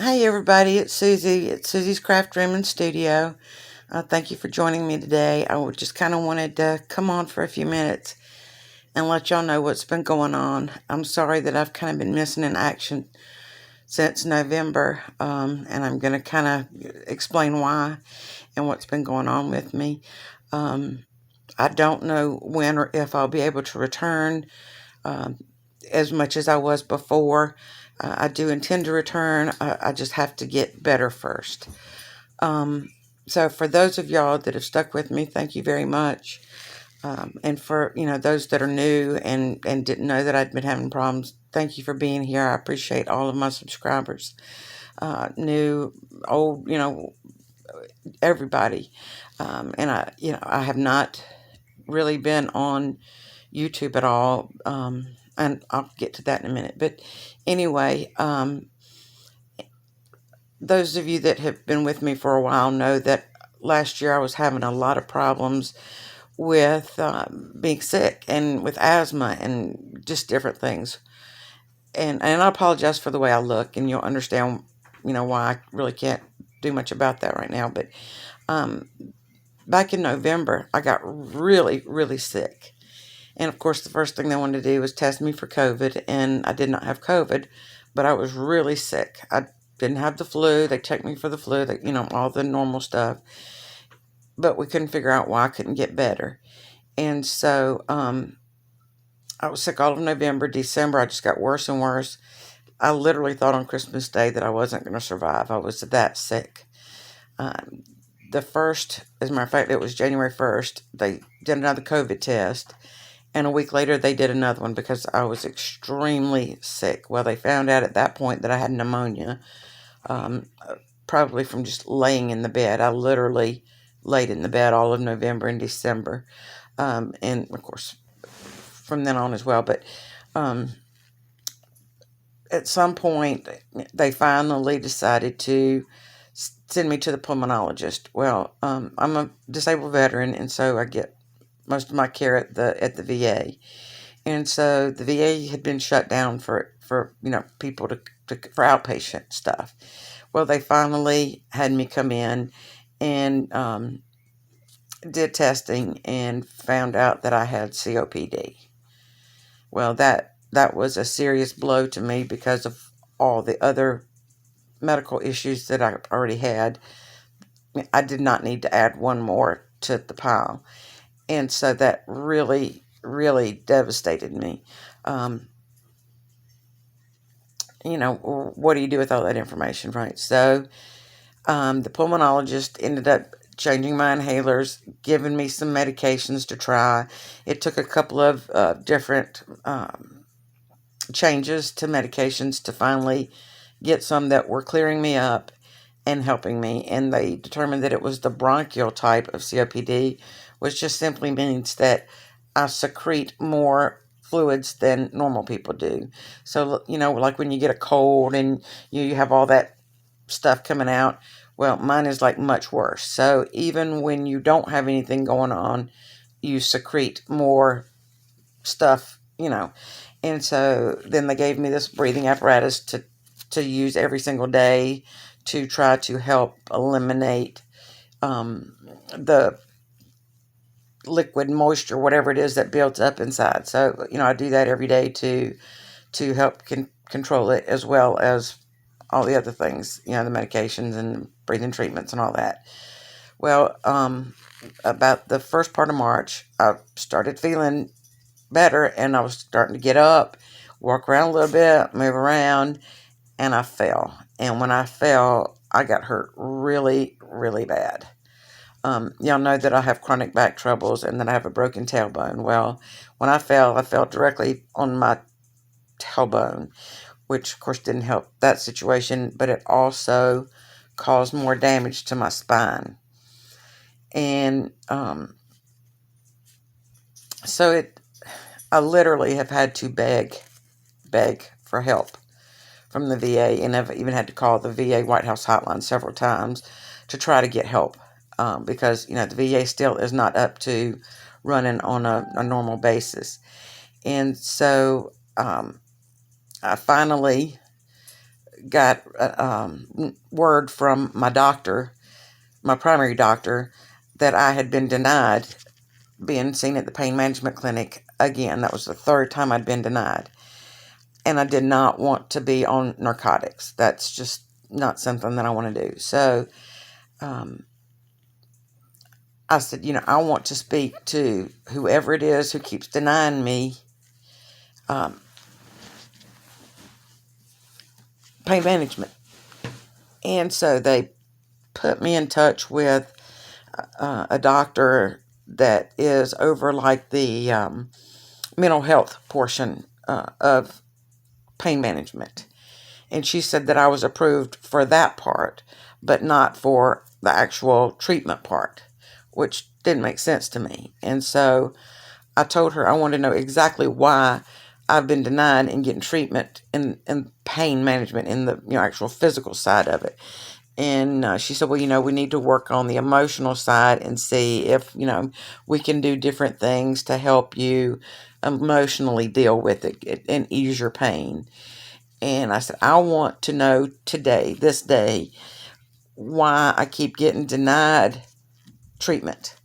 Hey everybody, it's Susie. It's Susie's Craft Room and Studio. Thank you for joining me today. Just kind of wanted to come on for a few minutes and let y'all know what's been going on. I'm sorry that I've kind of been missing in action since November, and I'm going to kind of explain why and what's been going on with me. Um, I don't know when or if I'll be able to return um, as much as I was before. I do intend to return. I just have to get better first. Um, so for those of y'all that have stuck with me, thank you very much. And for those that are new and didn't know that I'd been having problems, thank you for being here. I appreciate all of my subscribers, new, old, everybody. And I have not really been on YouTube at all. And I'll get to that in a minute. But anyway, those of you that have been with me for a while know that last year I was having a lot of problems with being sick and with asthma and just different things. And I apologize for the way I look, and you'll understand, why I really can't do much about that right now. But um, back in November, I got really, really sick. And of course, the first thing they wanted to do was test me for COVID, and I did not have COVID, but I was really sick. I didn't have the flu. They checked me for the flu, all the normal stuff, but we couldn't figure out why I couldn't get better. And so I was sick all of November, December. I just got worse and worse. I literally thought on Christmas Day that I wasn't going to survive. I was that sick. Um, the first, as a matter of fact, it was January 1st. They did another COVID test. And a week later, they did another one because I was extremely sick. Well, they found out at that point that I had pneumonia, um, probably from just laying in the bed. I literally laid in the bed all of November and December. And, of course, from then on as well. But um, at some point, they finally decided to send me to the pulmonologist. Well, I'm a disabled veteran, and so I get most of my care at the VA. And so the VA had been shut down for people for outpatient stuff. Well, they finally had me come in and did testing and found out that I had COPD. Well, that was a serious blow to me because of all the other medical issues that I already had. I did not need to add one more to the pile. And so that really, really devastated me. Um, what do you do with all that information, right? So the pulmonologist ended up changing my inhalers, giving me some medications to try. It took a couple of different changes to medications to finally get some that were clearing me up and helping me. And they determined that it was the bronchial type of COPD, which just simply means that I secrete more fluids than normal people do. So, like when you get a cold and you have all that stuff coming out, well, mine is like much worse. So even when you don't have anything going on, you secrete more stuff. And so then they gave me this breathing apparatus to use every single day to try to help eliminate the liquid moisture, whatever it is that builds up inside. So, I do that every day to help control it, as well as all the other things, the medications and breathing treatments and all that. Well, about the first part of March, I started feeling better, and I was starting to get up, walk around a little bit, move around, and I fell. And when I fell, I got hurt really, really bad. Y'all know that I have chronic back troubles and that I have a broken tailbone. Well, when I fell directly on my tailbone, which of course didn't help that situation, but it also caused more damage to my spine. And so I literally have had to beg for help from the VA, and I've even had to call the VA White House hotline several times to try to get help, because the VA still is not up to running on a normal basis. And so I finally got word from my doctor, my primary doctor, that I had been denied being seen at the pain management clinic again. That was the third time I'd been denied. And I did not want to be on narcotics. That's just not something that I want to do. So I said, I want to speak to whoever it is who keeps denying me pain management. And so they put me in touch with a doctor that is over like the mental health portion of pain management. And she said that I was approved for that part, but not for the actual treatment part, which didn't make sense to me. And so I told her I wanted to know exactly why I've been denied in getting treatment in pain management, in the actual physical side of it. And she said, well, we need to work on the emotional side and see if, we can do different things to help you emotionally deal with it and ease your pain. And I said, I want to know today, this day, why I keep getting denied treatment.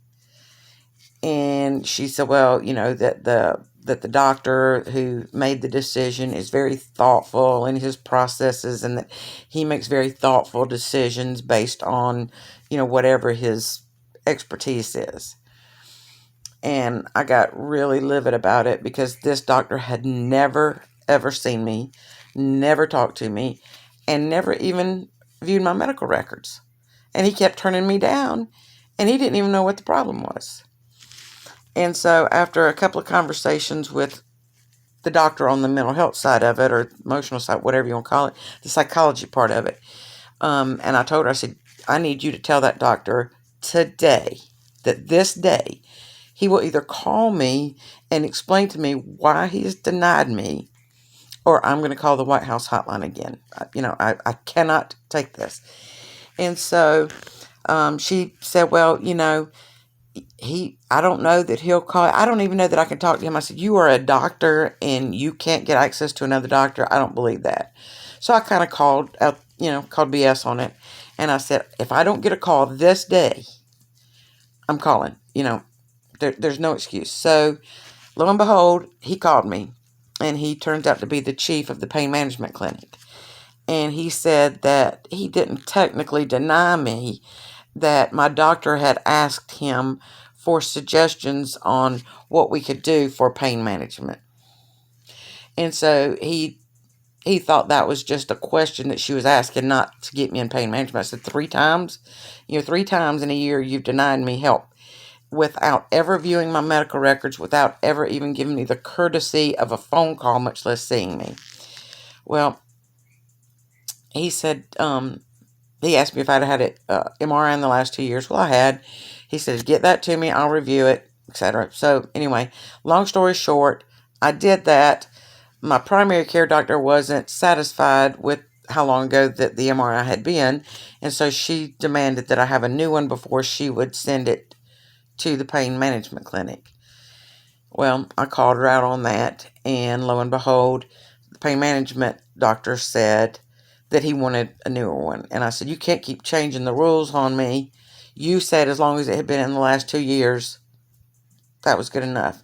And she said, well, that the doctor who made the decision is very thoughtful in his processes, and that he makes very thoughtful decisions based on, whatever his expertise is. And I got really livid about it because this doctor had never, ever seen me, never talked to me, and never even viewed my medical records. And he kept turning me down, and he didn't even know what the problem was. And so after a couple of conversations with the doctor on the mental health side of it, or emotional side, whatever you want to call it, the psychology part of it, and I told her, I said, I need you to tell that doctor today that this day he will either call me and explain to me why he has denied me, or I'm going to call the White House hotline again. I cannot take this. And so she said, well, I don't know that he'll call. I don't even know that I can talk to him. I said, you are a doctor and you can't get access to another doctor. I don't believe that. So I kind of called out, called BS on it. And I said, if I don't get a call this day, I'm calling. There's no excuse. So lo and behold, he called me, and he turns out to be the chief of the pain management clinic. And he said that he didn't technically deny me, that my doctor had asked him for suggestions on what we could do for pain management. And so he thought that was just a question that she was asking, not to get me in pain management. I said, 3 times? 3 times in a year you've denied me help without ever viewing my medical records, without ever even giving me the courtesy of a phone call, much less seeing me. Well, he said, he asked me if I'd had an MRI in the last 2 years. Well, I had. He said, get that to me, I'll review it, etc. So anyway, long story short, I did that. My primary care doctor wasn't satisfied with how long ago that the MRI had been, and so she demanded that I have a new one before she would send it to the pain management clinic. Well, I called her out on that, and lo and behold, the pain management doctor said that he wanted a newer one. And I said, you can't keep changing the rules on me. You said as long as it had been in the last 2 years, that was good enough.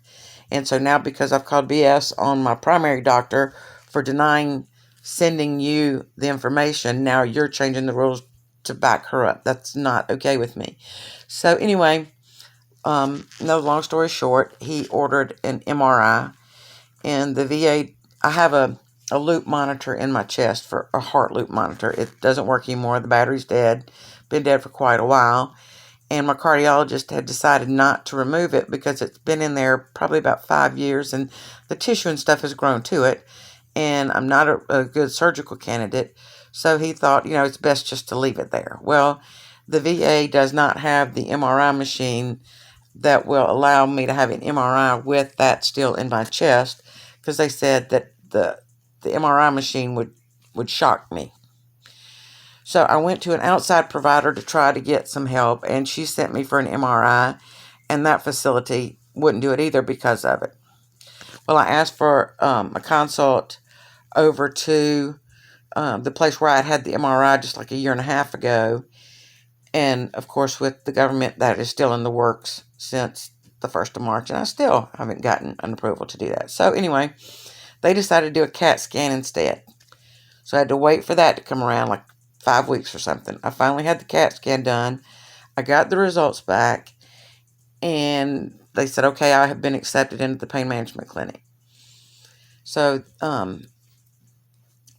And so now, because I've called BS on my primary doctor for denying sending you the information, now you're changing the rules to back her up. That's not okay with me. So anyway, no long story short, he ordered an MRI, and the VA, I have a loop monitor in my chest, for a heart loop monitor. It doesn't work anymore. The battery's dead. Been dead for quite a while. And my cardiologist had decided not to remove it because it's been in there probably about 5 years, and the tissue and stuff has grown to it. And I'm not a good surgical candidate. So he thought, it's best just to leave it there. Well, the VA does not have the MRI machine that will allow me to have an MRI with that still in my chest, because they said that the MRI machine would shock me. So I went to an outside provider to try to get some help, and she sent me for an MRI, and that facility wouldn't do it either because of it. Well, I asked for a consult over to the place where I had the MRI just like a year and a half ago. And of course, with the government, that is still in the works since the 1st of March, and I still haven't gotten an approval to do that. So anyway, they decided to do a CAT scan instead. So I had to wait for that to come around, like 5 weeks or something. I finally had the CAT scan done. I got the results back, and they said, okay, I have been accepted into the pain management clinic. So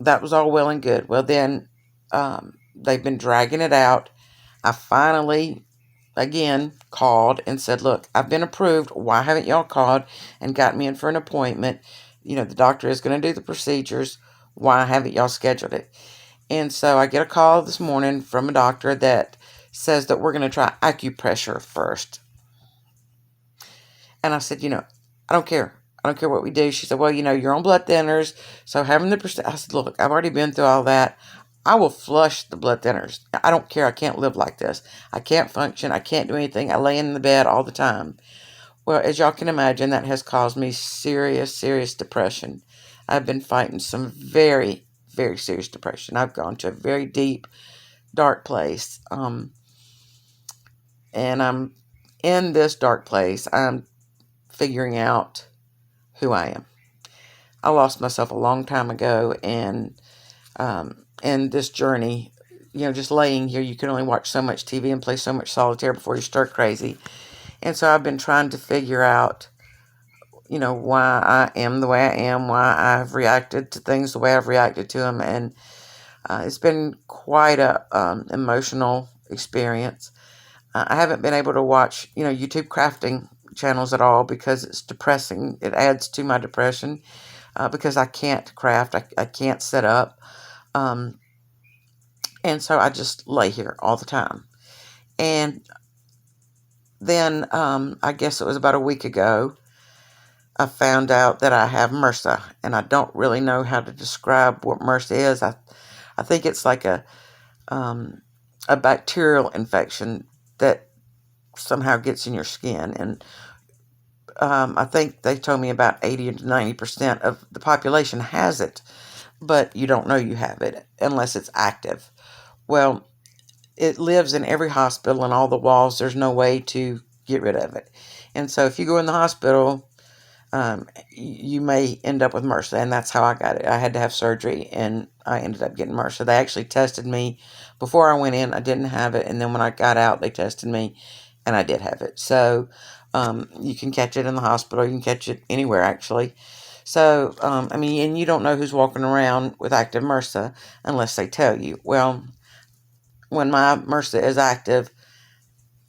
that was all well and good. Well, then they've been dragging it out. I finally, again, called and said, look, I've been approved. Why haven't y'all called and got me in for an appointment? The doctor is going to do the procedures. Why haven't y'all scheduled it? And so I get a call this morning from a doctor that says that we're going to try acupressure first. And I said, I don't care. I don't care what we do. She said, well, you're on blood thinners. So having the, I said, look, I've already been through all that. I will flush the blood thinners. I don't care. I can't live like this. I can't function. I can't do anything. I lay in the bed all the time. Well, as y'all can imagine, that has caused me serious, serious depression. I've been fighting some very, very serious depression. I've gone to a very deep, dark place. And I'm in this dark place. I'm figuring out who I am. I lost myself a long time ago, and in this journey, just laying here, you can only watch so much TV and play so much solitaire before you start crazy. And so I've been trying to figure out, why I am the way I am, why I've reacted to things the way I've reacted to them, and it's been quite a emotional experience. I haven't been able to watch, YouTube crafting channels at all because it's depressing. It adds to my depression because I can't craft. I can't set up. And so I just lay here all the time. And then I guess it was about a week ago, I found out that I have MRSA. And I don't really know how to describe what MRSA is. I think it's like a bacterial infection that somehow gets in your skin. And I think they told me about 80 to 90% of the population has it, but you don't know you have it unless it's active. Well, it lives in every hospital and all the walls. There's no way to get rid of it. And so if you go in the hospital, you may end up with MRSA, and that's how I got it. I had to have surgery, and I ended up getting MRSA. They actually tested me before I went in. I didn't have it, and then when I got out, they tested me, and I did have it. So you can catch it in the hospital. You can catch it anywhere, actually. So, and you don't know who's walking around with active MRSA unless they tell you. Well, when my MRSA is active,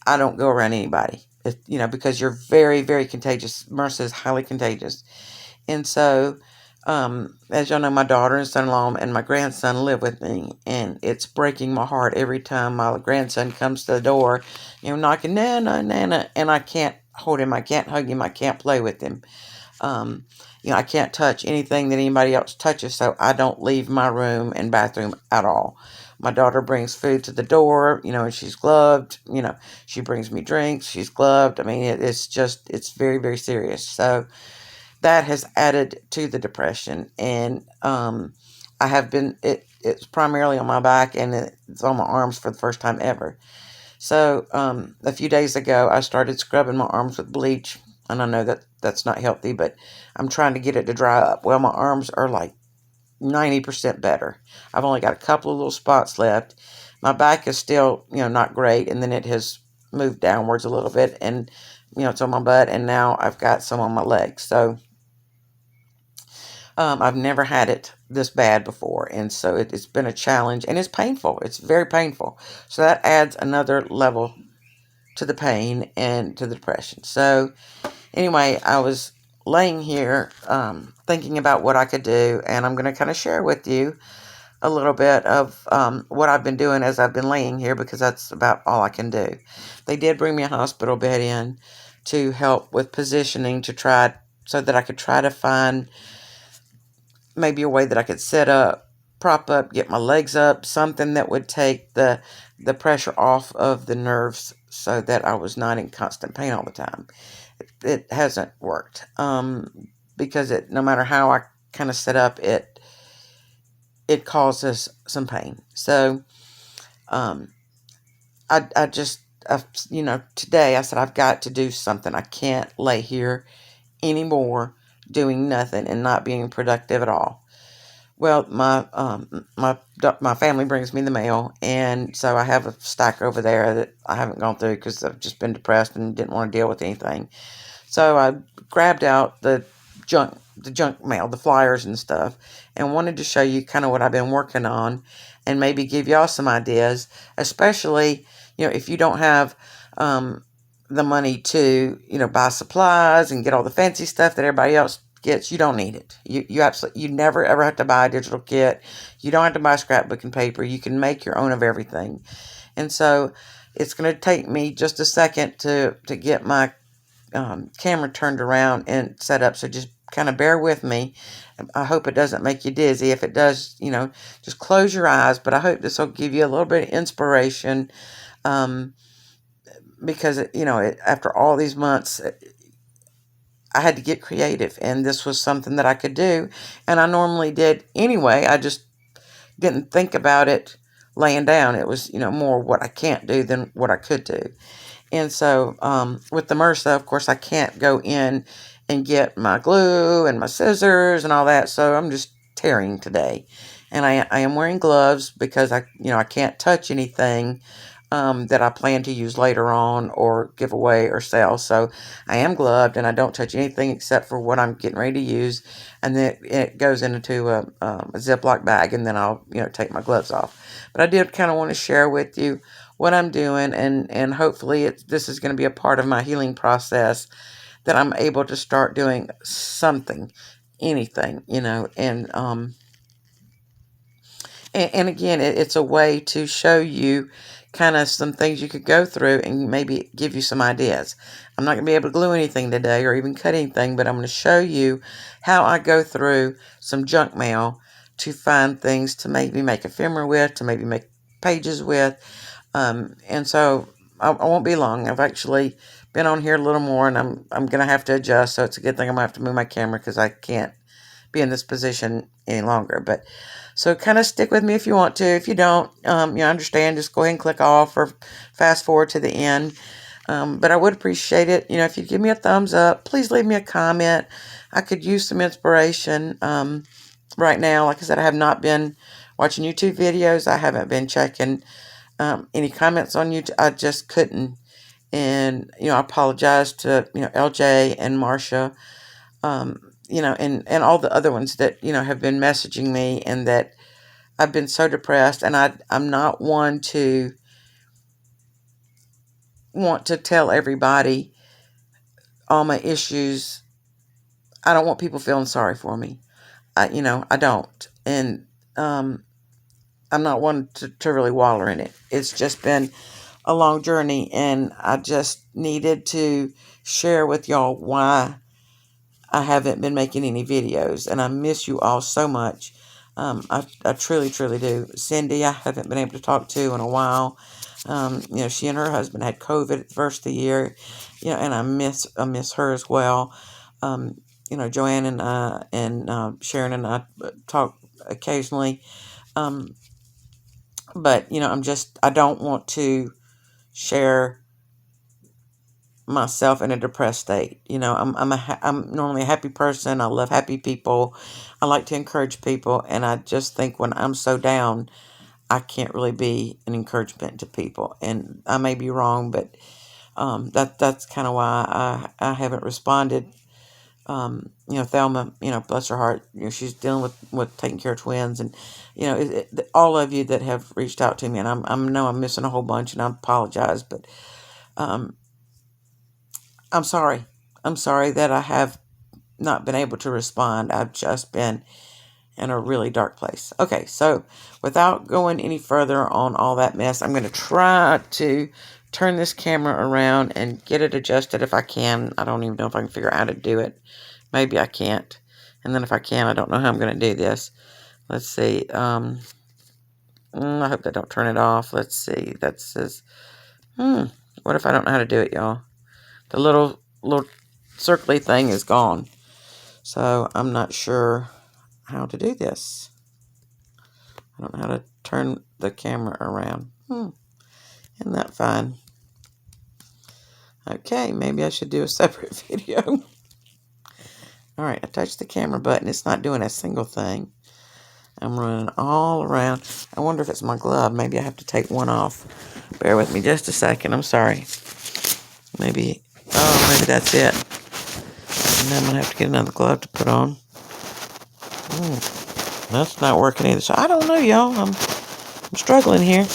I don't go around anybody. Because you're very, very contagious. MRSA is highly contagious. And so, as y'all know, my daughter and son-in-law and my grandson live with me, and it's breaking my heart every time my grandson comes to the door, knocking, Nana, Nana, and I can't hold him, I can't hug him, I can't play with him. I can't touch anything that anybody else touches, so I don't leave my room and bathroom at all. My daughter brings food to the door, and she's gloved. She brings me drinks, she's gloved. It's very, very serious. So that has added to the depression, and I have been, it's primarily on my back, and it's on my arms for the first time ever. So a few days ago, I started scrubbing my arms with bleach, and I know that that's not healthy, but I'm trying to get it to dry up. Well, my arms are like 90% better. I've only got a couple of little spots left. My back is still, not great, and then it has moved downwards a little bit, and, it's on my butt, and now I've got some on my legs. So I've never had it this bad before, and so it's been a challenge, and it's painful. It's very painful. So that adds another level to the pain and to the depression. So anyway, I was laying here thinking about what I could do, and I'm going to kind of share with you a little bit of what I've been doing as I've been laying here, because that's about all I can do. They did bring me a hospital bed in to help with positioning to try so that I could try to find maybe a way that I could sit up, prop up, get my legs up, something that would take the pressure off of the nerves so that I was not in constant pain all the time. It hasn't worked because no matter how I kind of set up, it causes some pain. So um, I just, today I said, I've got to do something. I can't lay here anymore doing nothing and not being productive at all. Well, my family brings me the mail, and so I have a stack over there that I haven't gone through because I've just been depressed and didn't want to deal with anything. So I grabbed out the junk mail, the flyers and stuff, and wanted to show you kind of what I've been working on, and maybe give y'all some ideas, especially if you don't have the money to buy supplies and get all the fancy stuff that everybody else gets. You don't need it. You never ever have to buy a digital kit. You don't have to buy scrapbook and paper. You can make your own of everything. And so it's going to take me just a second to get my camera turned around and set up. So just kind of bear with me. I hope it doesn't make you dizzy. If it does, just close your eyes. But I hope this will give you a little bit of inspiration, because after all these months, I had to get creative, and this was something that I could do, and I normally did anyway. I just didn't think about it laying down. It was more what I can't do than what I could do. And so with the MRSA, of course, I can't go in and get my glue and my scissors and all that. So I'm just tearing today. And I am wearing gloves because I can't touch anything that I plan to use later on or give away or sell. So I am gloved, and I don't touch anything except for what I'm getting ready to use. And then it goes into a Ziploc bag, and then I'll take my gloves off. But I did kind of want to share with you what I'm doing, and hopefully this is going to be a part of my healing process, that I'm able to start doing something, anything, and again, it's a way to show you kind of some things you could go through and maybe give you some ideas. I'm not going to be able to glue anything today or even cut anything, but I'm going to show you how I go through some junk mail to find things to maybe make ephemera with, to maybe make pages with. And so I won't be long. I've actually been on here a little more, and I'm going to have to adjust. So it's a good thing I'm going to have to move my camera because I can't be in this position any longer. But so kind of stick with me if you want to. If you don't, you understand, just go ahead and click off or fast forward to the end. But I would appreciate it, if you give me a thumbs up. Please leave me a comment. I could use some inspiration right now. Like I said, I have not been watching YouTube videos. I haven't been checking any comments on YouTube. I just couldn't. And, I apologize to, LJ and Marcia, and all the other ones that, have been messaging me, and that I've been so depressed, and I'm not one to want to tell everybody all my issues. I don't want people feeling sorry for me. I don't. And I'm not one to really waller in it. It's just been a long journey, and I just needed to share with y'all why I haven't been making any videos, and I miss you all so much. I truly, truly do. Cindy, I haven't been able to talk to in a while. She and her husband had COVID at the first of the year, and I miss her as well. Joanne and Sharon and I talk occasionally. But I don't want to share myself in a depressed state. I'm normally a happy person. I love happy people. I like to encourage people, and I just think when I'm so down, I can't really be an encouragement to people. And I may be wrong, but that's kind of why I haven't responded. Thelma, bless her heart, she's dealing with taking care of twins, and all of you that have reached out to me, and I know I'm missing a whole bunch, and I apologize, but um, I'm sorry. I'm sorry that I have not been able to respond. I've just been in a really dark place. Okay, so without going any further on all that mess, I'm going to try to turn this camera around and get it adjusted if I can. I don't even know if I can figure out how to do it. Maybe I can't. And then if I can, I don't know how I'm going to do this. Let's see. I hope they don't turn it off. Let's see. That says, what if I don't know how to do it, y'all? The little circly thing is gone. So I'm not sure how to do this. I don't know how to turn the camera around. Isn't that fine? Okay, maybe I should do a separate video. Alright, I touched the camera button. It's not doing a single thing. I'm running all around. I wonder if it's my glove. Maybe I have to take one off. Bear with me just a second. I'm sorry. Maybe that's it. And then I'm going to have to get another glove to put on. That's not working either. So I don't know, y'all. I'm struggling here.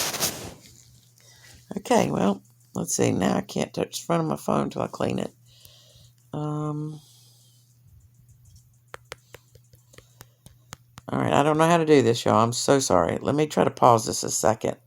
Okay, well, let's see. Now I can't touch the front of my phone until I clean it. All right, I don't know how to do this, y'all. I'm so sorry. Let me try to pause this a second.